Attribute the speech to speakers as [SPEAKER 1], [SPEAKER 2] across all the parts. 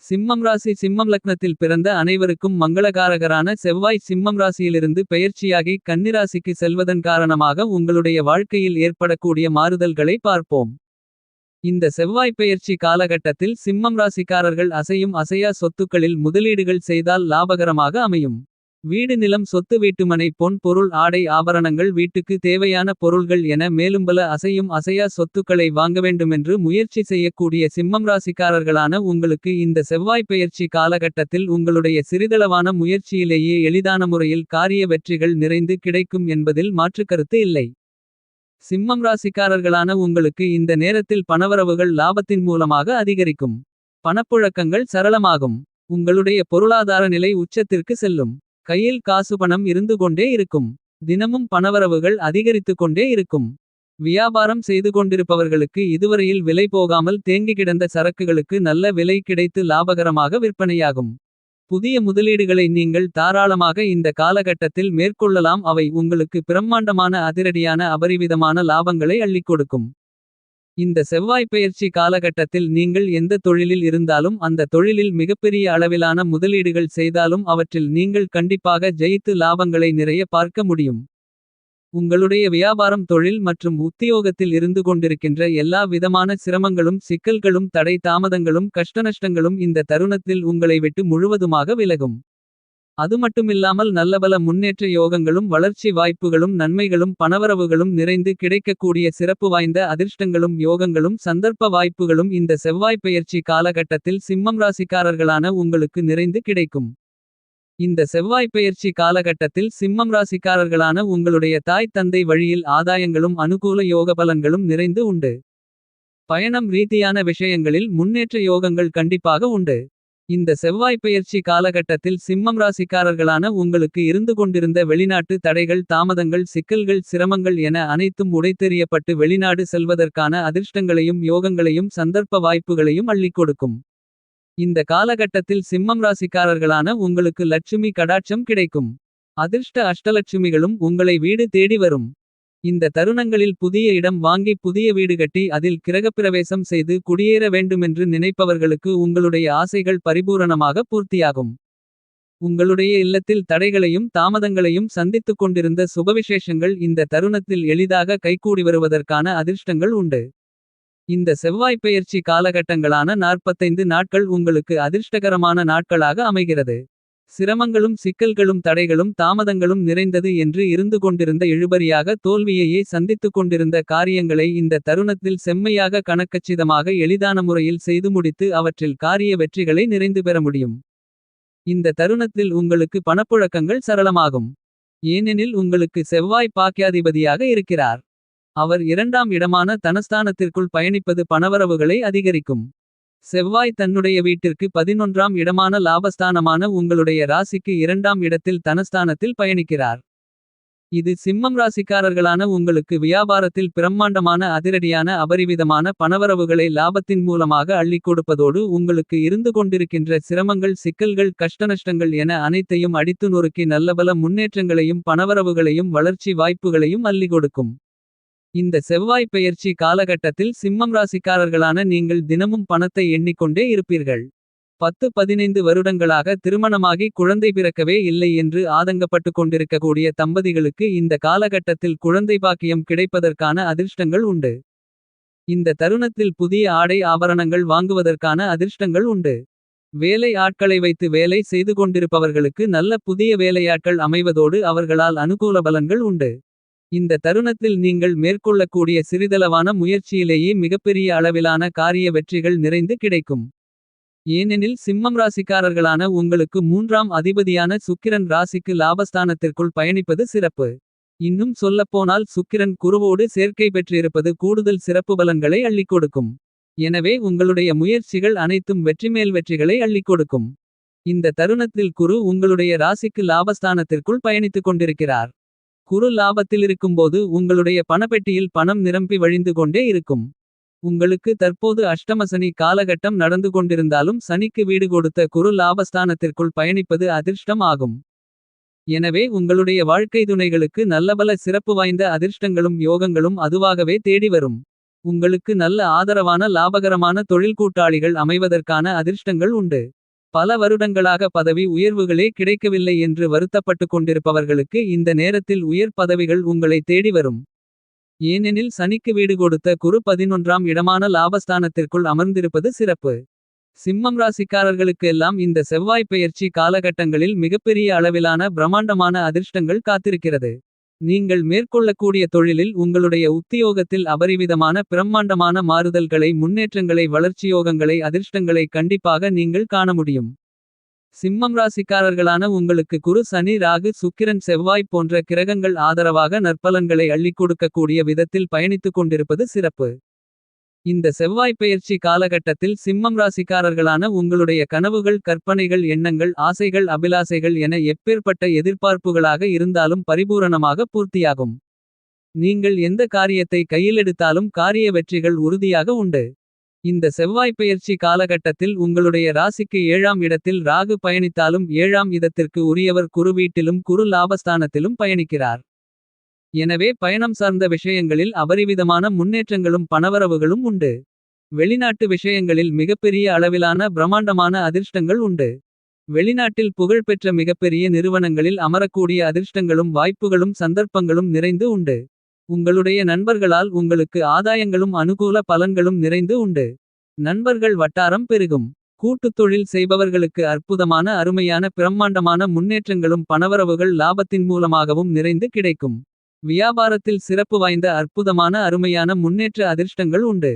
[SPEAKER 1] சிம்மம் ராசி சிம்மம் லக்னத்தில் பிறந்த அனைவருக்கும் மங்களகாரகரான செவ்வாய் சிம்மம் ராசியிலிருந்து பெயர்ச்சியாகி கன்னிராசிக்கு செல்வதன் காரணமாக உங்களுடைய வாழ்க்கையில் ஏற்படக்கூடிய மாறுதல்களை பார்ப்போம். இந்த செவ்வாய் பெயர்ச்சி காலகட்டத்தில் சிம்மம் ராசிக்காரர்கள் அசையும் அசையா சொத்துக்களில் முதலீடுகள் செய்தால் லாபகரமாக அமையும். வீடு நிலம் சொத்து வீட்டுமனை பொன் பொருள் ஆடை ஆபரணங்கள் வீட்டுக்கு தேவையான பொருள்கள் என மேலும் பல அசையும் அசையா சொத்துக்களை வாங்க வேண்டுமென்று முயற்சி செய்யக்கூடிய சிம்மம் ராசிக்காரர்களான உங்களுக்கு இந்த செவ்வாய் பெயர்ச்சி காலகட்டத்தில் உங்களுடைய சிறிதளவான முயற்சியிலேயே எளிதான முறையில் காரிய வெற்றிகள் நிறைந்து கிடைக்கும் என்பதில் மாற்றுக்கருத்து இல்லை. சிம்மம் ராசிக்காரர்களான உங்களுக்கு இந்த நேரத்தில் பணவரவுகள் லாபத்தின் மூலமாக அதிகரிக்கும். பணப்புழக்கங்கள் சரளமாகும். உங்களுடைய பொருளாதார நிலை உச்சத்திற்கு செல்லும். கையில் காசு பணம் இருந்து கொண்டே இருக்கும். தினமும் பணவரவுகள் அதிகரித்து கொண்டே இருக்கும். வியாபாரம் செய்து கொண்டிருப்பவர்களுக்கு இதுவரையில் விலை போகாமல் தேங்கி கிடந்த சரக்குகளுக்கு நல்ல விலை கிடைத்து லாபகரமாக விற்பனையாகும். புதிய முதலீடுகளை நீங்கள் தாராளமாக இந்த காலகட்டத்தில் மேற்கொள்ளலாம். அவை உங்களுக்கு பிரம்மாண்டமான அதிரடியான அபரிவிதமான லாபங்களை அள்ளிக் கொடுக்கும். இந்த செவ்வாய் பெயர்ச்சி காலகட்டத்தில் நீங்கள் எந்த தொழிலில் இருந்தாலும் அந்த தொழிலில் மிகப்பெரிய அளவிலான முதலீடுகள் செய்தாலும் அவற்றில் நீங்கள் கண்டிப்பாக ஜெயித்து லாபங்களை நிறைய பார்க்க முடியும். உங்களுடைய வியாபாரம் தொழில் மற்றும் உத்தியோகத்தில் இருந்து கொண்டிருக்கின்ற எல்லா விதமான சிரமங்களும் சிக்கல்களும் தடை தாமதங்களும் கஷ்டநஷ்டங்களும் இந்த தருணத்தில் உங்களை விட்டு முழுவதுமாக விலகும். அதுமட்டுமில்லாமல் நல்லபல முன்னேற்ற யோகங்களும் வளர்ச்சி வாய்ப்புகளும் நன்மைகளும் பணவரவுகளும் நிறைந்து கிடைக்கக்கூடிய சிறப்பு வாய்ந்த அதிர்ஷ்டங்களும் யோகங்களும் சந்தர்ப்ப வாய்ப்புகளும் இந்த செவ்வாய் பெயர்ச்சி காலகட்டத்தில் சிம்மம் ராசிக்காரர்களான உங்களுக்கு நிறைந்து கிடைக்கும். இந்த செவ்வாய் பெயர்ச்சி காலகட்டத்தில் சிம்மம் ராசிக்காரர்களான உங்களுடைய தாய் தந்தை வழியில் ஆதாயங்களும் அனுகூல யோக பலன்களும் நிறைந்து உண்டு. பயணம் ரீதியான விஷயங்களில் முன்னேற்ற யோகங்கள் கண்டிப்பாக உண்டு. இந்த செவ்வாய் பெயர்ச்சி காலகட்டத்தில் சிம்மம் ராசிக்காரர்களான உங்களுக்கு இருந்து கொண்டிருந்த வெளிநாட்டு தடைகள் தாமதங்கள் சிக்கல்கள் சிரமங்கள் என அனைத்தும் உடைத்தெறியப்பட்டு வெளிநாடு செல்வதற்கான அதிர்ஷ்டங்களையும் யோகங்களையும் சந்தர்ப்ப வாய்ப்புகளையும் அள்ளிக் கொடுக்கும். இந்த காலகட்டத்தில் சிம்மம் ராசிக்காரர்களான உங்களுக்கு லட்சுமி கடாட்சம் கிடைக்கும். அதிர்ஷ்ட அஷ்டலட்சுமிகளும் உங்களை வீடு தேடி வரும். இந்த தருணங்களில் புதிய இடம் வாங்கி புதிய வீடு கட்டி அதில் கிரகப்பிரவேசம் செய்து குடியேற வேண்டுமென்று நினைப்பவர்களுக்கு உங்களுடைய ஆசைகள் பரிபூரணமாக பூர்த்தியாகும். உங்களுடைய இல்லத்தில் தடைகளையும் தாமதங்களையும் சந்தித்துக் கொண்டிருந்த சுபவிசேஷங்கள் இந்த தருணத்தில் எளிதாக கைகூடி வருவதற்கான அதிர்ஷ்டங்கள் உண்டு. இந்த செவ்வாய் பெயர்ச்சி காலகட்டங்களான 45 நாட்கள் உங்களுக்கு அதிர்ஷ்டகரமான நாட்களாக அமைகிறது. சிரமங்களும் சிக்கல்களும் தடைகளும் தாமதங்களும் நிறைந்தது என்று இருந்து கொண்டிருந்த இழுபறியாக தோல்வியையே சந்தித்துக் கொண்டிருந்த காரியங்களை இந்த தருணத்தில் செம்மையாக கணக்கச்சிதமாக எளிதான முறையில் செய்து முடித்து அவற்றில் காரிய வெற்றிகளை நிறைந்து பெற முடியும். இந்த தருணத்தில் உங்களுக்கு பணப்புழக்கங்கள் சரளமாகும். ஏனெனில் உங்களுக்கு செவ்வாய் பாக்கியாதிபதியாக இருக்கிறார். அவர் 2ஆம் இடமான தனஸ்தானத்திற்குள் பயணிப்பது பணவரவுகளை அதிகரிக்கும். செவ்வாய் தன்னுடைய வீட்டிற்கு 11ஆம் இடமான லாபஸ்தானமான உங்களுடைய ராசிக்கு 2ஆம் இடத்தில் தனஸ்தானத்தில் பயணிக்கிறார். இது சிம்மம் ராசிக்காரர்களான உங்களுக்கு வியாபாரத்தில் பிரம்மாண்டமான அதிரடியான அபரிவிதமான பணவரவுகளை லாபத்தின் மூலமாக அள்ளிக் கொடுப்பதோடு உங்களுக்கு இருந்து கொண்டிருக்கின்ற சிரமங்கள் சிக்கல்கள் கஷ்டநஷ்டங்கள் என அனைத்தையும் அடித்து நொறுக்கி நல்லபல முன்னேற்றங்களையும் பணவரவுகளையும் வளர்ச்சி வாய்ப்புகளையும் அள்ளிக் கொடுக்கும். இந்த செவ்வாய் பெயர்ச்சி காலகட்டத்தில் சிம்மம் ராசிக்காரர்களான நீங்கள் தினமும் பணத்தை எண்ணிக்கொண்டே இருப்பீர்கள். 10-15 வருடங்களாக திருமணமாகி குழந்தை பிறக்கவே இல்லை என்று ஆதங்கப்பட்டு கொண்டிருக்கக்கூடிய தம்பதிகளுக்கு இந்த காலகட்டத்தில் குழந்தை பாக்கியம் கிடைப்பதற்கான அதிர்ஷ்டங்கள் உண்டு. இந்த தருணத்தில் புதிய ஆடை ஆபரணங்கள் வாங்குவதற்கான அதிர்ஷ்டங்கள் உண்டு. வேலை ஆட்களை வைத்து வேலை செய்து கொண்டிருப்பவர்களுக்கு நல்ல புதிய வேலையாட்கள் அமைவதோடு அவர்களால் அனுகூல பலன்கள் உண்டு. இந்த தருணத்தில் நீங்கள் மேற்கொள்ளக்கூடிய சிறிதளவான முயற்சியிலேயே மிகப்பெரிய அளவிலான காரிய வெற்றிகள் நிறைந்து கிடைக்கும். ஏனெனில் சிம்மம் ராசிக்காரர்களான உங்களுக்கு 3ஆம் அதிபதியான சுக்கிரன் ராசிக்கு லாபஸ்தானத்திற்குள் பயணிப்பது சிறப்பு. இன்னும் சொல்லப்போனால் சுக்கிரன் குருவோடு சேர்க்கை பெற்றிருப்பது கூடுதல் சிறப்பு பலன்களை அள்ளிக் கொடுக்கும். எனவே உங்களுடைய முயற்சிகள் அனைத்தும் வெற்றிமேல் வெற்றிகளை அள்ளிக் கொடுக்கும். இந்த தருணத்தில் குரு உங்களுடைய ராசிக்கு லாபஸ்தானத்திற்குள் பயணித்துக் கொண்டிருக்கிறார். குரு லாபத்தில் இருக்கும்போது உங்களுடைய பணப்பெட்டியில் பணம் நிரம்பி வழிந்து கொண்டே இருக்கும். உங்களுக்கு தற்போது அஷ்டமசனி காலகட்டம் நடந்து கொண்டிருந்தாலும் சனிக்கு வீடு கொடுத்த குரு லாபஸ்தானத்திற்குள் பயணிப்பது அதிர்ஷ்டம் ஆகும். எனவே உங்களுடைய வாழ்க்கை துணைகளுக்கு நல்லபல சிறப்பு வாய்ந்த அதிர்ஷ்டங்களும் யோகங்களும் அதுவாகவே தேடி வரும். உங்களுக்கு நல்ல ஆதரவான லாபகரமான தொழில் கூட்டாளிகள் அமைவதற்கான அதிர்ஷ்டங்கள் உண்டு. பல வருடங்களாக பதவி உயர்வுகளே கிடைக்கவில்லை என்று வருத்தப்பட்டுக் கொண்டிருப்பவர்களுக்கு இந்த நேரத்தில் உயர் பதவிகள் உங்களை தேடி வரும். ஏனெனில் சனிக்கு வீடு கொடுத்த குரு 11ஆம் இடமான லாபஸ்தானத்திற்குள் அமர்ந்திருப்பது சிறப்பு. சிம்மம் ராசிக்காரர்களுக்கு எல்லாம் இந்த செவ்வாய் பெயர்ச்சி காலகட்டங்களில் மிகப்பெரிய அளவிலான பிரம்மாண்டமான அதிர்ஷ்டங்கள் காத்திருக்கிறது. நீங்கள் மேற்கொள்ளக்கூடிய தொழிலில் உங்களுடைய உத்தியோகத்தில் அபரிவிதமான பிரம்மாண்டமான மாறுதல்களை முன்னேற்றங்களை வளர்ச்சியோகங்களை அதிர்ஷ்டங்களை கண்டிப்பாக நீங்கள் காண முடியும். சிம்மம் ராசிக்காரர்களான உங்களுக்கு குரு சனி ராகு சுக்கிரன் செவ்வாய் போன்ற கிரகங்கள் ஆதரவாக நற்பலன்களை அள்ளிக் கொடுக்கக்கூடிய விதத்தில் பயணித்துக் கொண்டிருப்பது சிறப்பு. இந்த செவ்வாய் பெயர்ச்சி காலகட்டத்தில் சிம்மம் ராசிக்காரர்களான உங்களுடைய கனவுகள் கற்பனைகள் எண்ணங்கள் ஆசைகள் அபிலாசைகள் என எப்பேற்பட்ட எதிர்பார்ப்புகளாக இருந்தாலும் பரிபூரணமாக பூர்த்தியாகும். நீங்கள் எந்த காரியத்தை கையிலெடுத்தாலும் காரிய வெற்றிகள் உறுதியாக உண்டு. இந்த செவ்வாய் பெயர்ச்சி காலகட்டத்தில் உங்களுடைய ராசிக்கு 7ஆம் இடத்தில் ராகு பயணித்தாலும் 7ஆம் இடத்திற்கு உரியவர் குரு வீட்டிலும் குரு லாபஸ்தானத்திலும் பயணிக்கிறார். எனவே பயணம் சார்ந்த விஷயங்களில் அபரிவிதமான முன்னேற்றங்களும் பணவரவுகளும் உண்டு. வெளிநாட்டு விஷயங்களில் மிகப்பெரிய அளவிலான பிரம்மாண்டமான அதிர்ஷ்டங்கள் உண்டு. வெளிநாட்டில் புகழ்பெற்ற மிகப்பெரிய நிறுவனங்களில் அமரக்கூடிய அதிர்ஷ்டங்களும் வாய்ப்புகளும் சந்தர்ப்பங்களும் நிறைந்து உண்டு. உங்களுடைய நண்பர்களால் உங்களுக்கு ஆதாயங்களும் அனுகூல பலன்களும் நிறைந்து உண்டு. நண்பர்கள் வட்டாரம் பெருகும். கூட்டுத் தொழில் செய்பவர்களுக்கு அற்புதமான அருமையான பிரம்மாண்டமான முன்னேற்றங்களும் பணவரவுகள் லாபத்தின் மூலமாகவும் நிறைந்து கிடைக்கும். வியாபாரத்தில் சிறப்பு வாய்ந்த அற்புதமான அருமையான முன்னேற்ற அதிர்ஷ்டங்கள் உண்டு.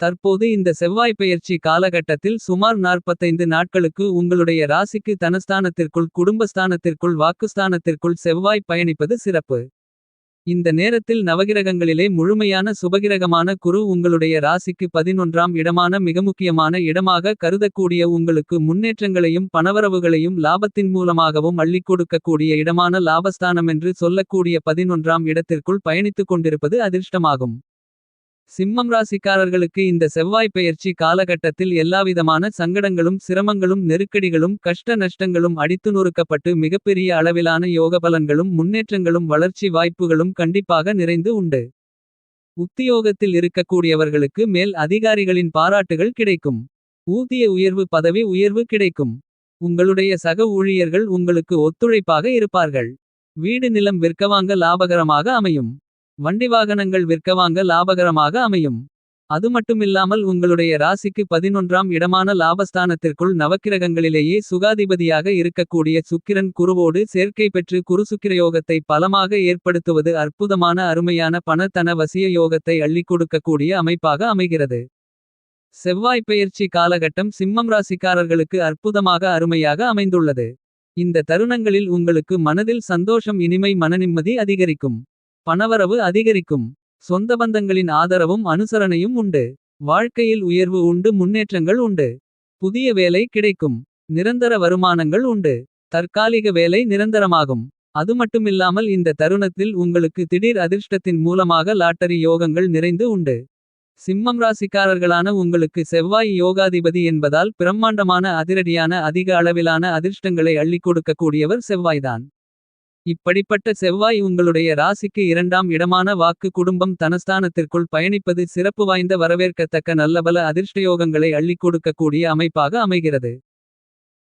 [SPEAKER 1] தற்போது இந்த செவ்வாய் பெயர்ச்சி காலகட்டத்தில் சுமார் 45 நாட்களுக்கு உங்களுடைய ராசிக்கு தனஸ்தானத்திற்குள் குடும்பஸ்தானத்திற்குள் வாக்குஸ்தானத்திற்குள் செவ்வாய் பயணிப்பது சிறப்பு. இந்த நேரத்தில் நவகிரகங்களிலே முழுமையான சுபகிரகமான குரு உங்களுடைய ராசிக்கு 11ஆம் இடமான மிக முக்கியமான இடமாக கருதக்கூடிய உங்களுக்கு முன்னேற்றங்களையும் பணவரவுகளையும் லாபத்தின் மூலமாகவும் அள்ளிக் கொடுக்கக்கூடிய இடமான லாபஸ்தானமென்று சொல்லக்கூடிய 11ஆம் இடத்திற்குள் பயணித்துக் கொண்டிருப்பது அதிர்ஷ்டமாகும். சிம்மம் ராசிக்காரர்களுக்கு இந்த செவ்வாய் பெயர்ச்சி காலகட்டத்தில் எல்லாவிதமான சங்கடங்களும் சிரமங்களும் நெருக்கடிகளும் கஷ்ட நஷ்டங்களும் அடித்து நொறுக்கப்பட்டு மிகப்பெரிய அளவிலான யோகபலன்களும் முன்னேற்றங்களும் வளர்ச்சி வாய்ப்புகளும் கண்டிப்பாக நிறைந்து உண்டு. உத்தியோகத்தில் இருக்கக்கூடியவர்களுக்கு மேல் அதிகாரிகளின் பாராட்டுகள் கிடைக்கும். ஊதிய உயர்வு பதவி உயர்வு கிடைக்கும். உங்களுடைய சக ஊழியர்கள் உங்களுக்கு ஒத்துழைப்பாக இருப்பார்கள். வீடு நிலம் விற்கவாங்க லாபகரமாக அமையும். வண்டி வாகனங்கள் விற்கவாங்க லாபகரமாக அமையும். அது மட்டுமில்லாமல் உங்களுடைய ராசிக்கு 11ஆம் இடமான லாபஸ்தானத்திற்குள் நவக்கிரகங்களிலேயே சுகாதிபதியாக இருக்கக்கூடிய சுக்கிரன் குருவோடு சேர்க்கை பெற்று குருசுக்கிரயோகத்தை பலமாக ஏற்படுத்துவது அற்புதமான அருமையான பணத்தன வசிய யோகத்தை அள்ளிக் கொடுக்கக்கூடிய அமைப்பாக அமைகிறது. செவ்வாய் பெயர்ச்சி காலகட்டம் சிம்மம் ராசிக்காரர்களுக்கு அற்புதமாக அருமையாக அமைந்துள்ளது. இந்த தருணங்களில் உங்களுக்கு மனதில் சந்தோஷம் இனிமை மனநிம்மதி அதிகரிக்கும். பணவரவு அதிகரிக்கும். சொந்த பந்தங்களின் ஆதரவும் அனுசரணையும் உண்டு. வாழ்க்கையில் உயர்வு உண்டு முன்னேற்றங்கள் உண்டு. புதிய வேலை கிடைக்கும். நிரந்தர வருமானங்கள் உண்டு. தற்காலிக வேலை நிரந்தரமாகும். அது மட்டுமில்லாமல் இந்த தருணத்தில் உங்களுக்கு திடீர் அதிர்ஷ்டத்தின் மூலமாக லாட்டரி யோகங்கள் நிறைந்து உண்டு. சிம்மம் ராசிக்காரர்களான உங்களுக்கு செவ்வாய் யோகாதிபதி என்பதால் பிரம்மாண்டமான அதிரடியான அதிக அளவிலான அதிர்ஷ்டங்களை அள்ளிக் கொடுக்கக்கூடியவர் செவ்வாய்தான். இப்படிப்பட்ட செவ்வாய் உங்களுடைய ராசிக்கு 2ஆம் இடமான வாக்கு குடும்பம் தனஸ்தானத்திற்குள் பயணிப்பது சிறப்பு வாய்ந்த வரவேற்கத்தக்க நல்லபல அதிர்ஷ்டயோகங்களை அள்ளிக் கொடுக்கக்கூடிய அமைப்பாக அமைகிறது.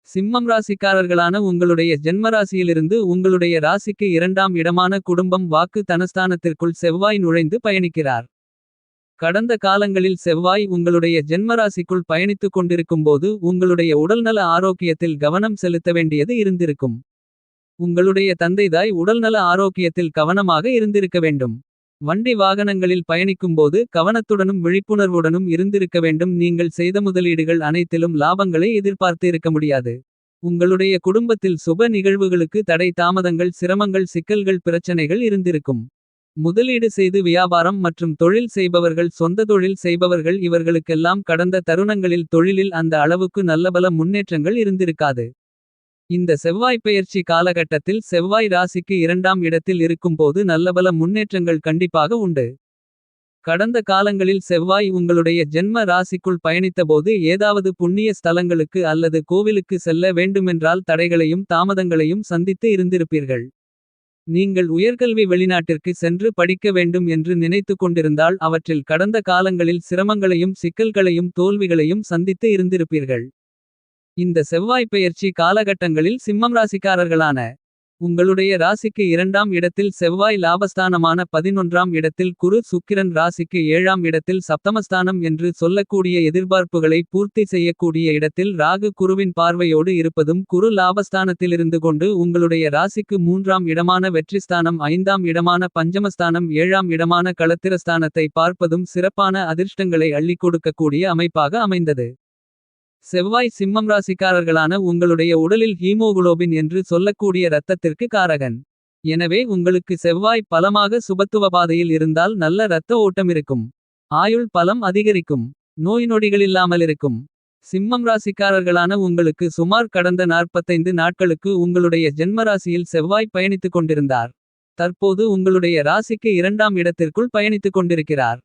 [SPEAKER 1] சிம்மம் ராசிக்காரர்களான உங்களுடைய ஜென்மராசியிலிருந்து உங்களுடைய ராசிக்கு 2ஆம் இடமான குடும்பம் வாக்கு தனஸ்தானத்திற்குள் செவ்வாய் நுழைந்து பயணிக்கிறார். கடந்த காலங்களில் செவ்வாய் உங்களுடைய ஜென்மராசிக்குள் பயணித்துக் கொண்டிருக்கும்போது உங்களுடைய உடல்நல ஆரோக்கியத்தில் கவனம் செலுத்த வேண்டியது இருந்திருக்கும். உங்களுடைய தந்தைதாய் உடல்நல ஆரோக்கியத்தில் கவனமாக இருந்திருக்க வேண்டும். வண்டி வாகனங்களில் பயணிக்கும்போது கவனத்துடனும் விழிப்புணர்வுடனும் இருந்திருக்க வேண்டும். நீங்கள் செய்த முதலீடுகள் அனைத்திலும் லாபங்களை எதிர்பார்த்து இருக்க முடியாது. உங்களுடைய குடும்பத்தில் சுப நிகழ்வுகளுக்கு தடை தாமதங்கள் சிரமங்கள் சிக்கல்கள் பிரச்சனைகள் இருந்திருக்கும். முதலீடு செய்து வியாபாரம் மற்றும் தொழில் செய்பவர்கள் சொந்த தொழில் செய்பவர்கள் இவர்களுக்கெல்லாம் கடந்த தருணங்களில் தொழிலில் அந்த அளவுக்கு நல்லபல முன்னேற்றங்கள் இருந்திருக்காது. இந்த செவ்வாய் பெயர்ச்சி காலகட்டத்தில் செவ்வாய் ராசிக்கு 2ஆம் இடத்தில் இருக்கும்போது நல்லபல முன்னேற்றங்கள் கண்டிப்பாக உண்டு. கடந்த காலங்களில் செவ்வாய் உங்களுடைய ஜென்ம ராசிக்குள் பயணித்தபோது ஏதாவது புண்ணிய ஸ்தலங்களுக்கு அல்லது கோவிலுக்கு செல்ல வேண்டுமென்றால் தடைகளையும் தாமதங்களையும் சந்தித்து இருந்திருப்பீர்கள். நீங்கள் உயர்கல்வி வெளிநாட்டிற்கு சென்று படிக்க வேண்டும் என்று நினைத்து கொண்டிருந்தால் அவற்றில் கடந்த காலங்களில் சிரமங்களையும் சிக்கல்களையும் தோல்விகளையும் சந்தித்து இருந்திருப்பீர்கள். இந்த செவ்வாய் பெயர்ச்சி காலகட்டங்களில் சிம்மம் ராசிக்காரர்களான உங்களுடைய ராசிக்கு 2ஆம் இடத்தில் செவ்வாய், லாபஸ்தானமான 11ஆம் இடத்தில் குரு, சுக்கிரன், ராசிக்கு 7ஆம் இடத்தில் சப்தமஸ்தானம் என்று சொல்லக்கூடிய எதிர்பார்ப்புகளை பூர்த்தி செய்யக்கூடிய இடத்தில் ராகு குருவின் பார்வையோடு இருப்பதும், குரு லாபஸ்தானத்திலிருந்து கொண்டு உங்களுடைய ராசிக்கு 3ஆம் இடமான வெற்றிஸ்தானம், 5ஆம் இடமான பஞ்சமஸ்தானம், 7ஆம் இடமான களத்திரஸ்தானத்தை பார்ப்பதும் சிறப்பான அதிர்ஷ்டங்களை அள்ளிக் கொடுக்கக்கூடிய அமைப்பாக அமைந்தது. செவ்வாய் சிம்மம் ராசிக்காரர்களான உங்களுடைய உடலில் ஹீமோகுளோபின் என்று சொல்லக்கூடிய இரத்தத்திற்கு காரகன். எனவே உங்களுக்கு செவ்வாய் பலமாக சுபத்துவ பாதையில் இருந்தால் நல்ல இரத்த ஓட்டம் இருக்கும். ஆயுள் பலம் அதிகரிக்கும். நோய் நொடிகளில்லாமல் இருக்கும். சிம்மம் ராசிக்காரர்களான உங்களுக்கு சுமார் கடந்த 45 நாட்களுக்கு உங்களுடைய ஜென்மராசியில் செவ்வாய் பயணித்துக் கொண்டிருந்தார். தற்போது உங்களுடைய ராசிக்கு 2ஆம் இடத்திற்குள் பயணித்துக் கொண்டிருக்கிறார்.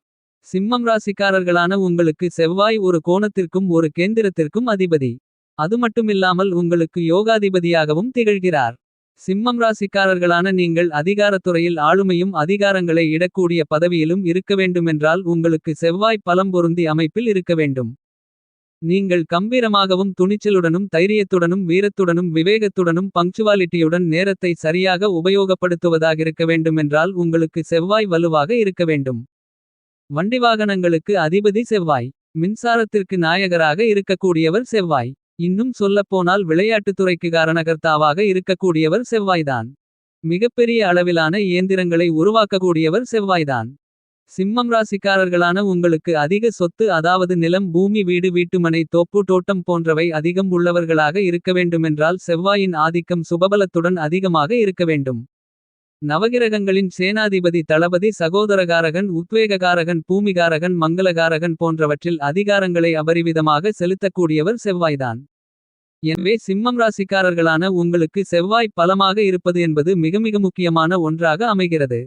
[SPEAKER 1] சிம்மம் ராசிக்காரர்களான உங்களுக்கு செவ்வாய் ஒரு கோணத்திற்கும் ஒரு கேந்திரத்திற்கும் அதிபதி. அது மட்டுமில்லாமல் உங்களுக்கு யோகாதிபதியாகவும் திகழ்கிறார். சிம்மம் ராசிக்காரர்களான நீங்கள் அதிகாரத்துறையில் ஆளுமையும் அதிகாரங்களை இடக்கூடிய பதவியிலும் இருக்க வேண்டுமென்றால் உங்களுக்கு செவ்வாய் பலம் பொருந்தி அமைப்பில் இருக்க வேண்டும். நீங்கள் கம்பீரமாகவும் துணிச்சலுடனும் தைரியத்துடனும் வீரத்துடனும் விவேகத்துடனும் பங்க்சுவாலிட்டியுடன் நேரத்தை சரியாக உபயோகப்படுத்துவதாகிருக்க வேண்டுமென்றால் உங்களுக்கு செவ்வாய் வலுவாக இருக்க வேண்டும். வண்டிவாகனங்களுக்கு அதிபதி செவ்வாய். மின்சாரத்திற்கு நாயகராக இருக்கக்கூடியவர் செவ்வாய். இன்னும் சொல்லப்போனால் விளையாட்டுத்துறைக்கு காரணகர்த்தாவாக இருக்கக்கூடியவர் செவ்வாய்தான். மிகப்பெரிய அளவிலான இயந்திரங்களை உருவாக்கக்கூடியவர் செவ்வாய்தான். சிம்மம் ராசிக்காரர்களான உங்களுக்கு அதிக சொத்து, அதாவது நிலம், பூமி, வீடு, வீட்டுமனை, தோப்பு, தோட்டம் போன்றவை அதிகம் உள்ளவர்களாக இருக்க வேண்டுமென்றால் செவ்வாயின் ஆதிக்கம் சுபபலத்துடன் அதிகமாக இருக்க வேண்டும். நவகிரகங்களின் சேனாதிபதி, தளபதி, சகோதரகாரகன், உத்வேககாரகன், பூமிகாரகன், மங்களகாரகன் போன்றவற்றில் அதிகாரங்களை அபரிவிதமாக செலுத்தக்கூடியவர் செவ்வாய்தான். எனவே சிம்மம் ராசிக்காரர்களான உங்களுக்கு செவ்வாய் பலமாக இருப்பது என்பது மிக மிக முக்கியமான ஒன்றாக அமைகிறது.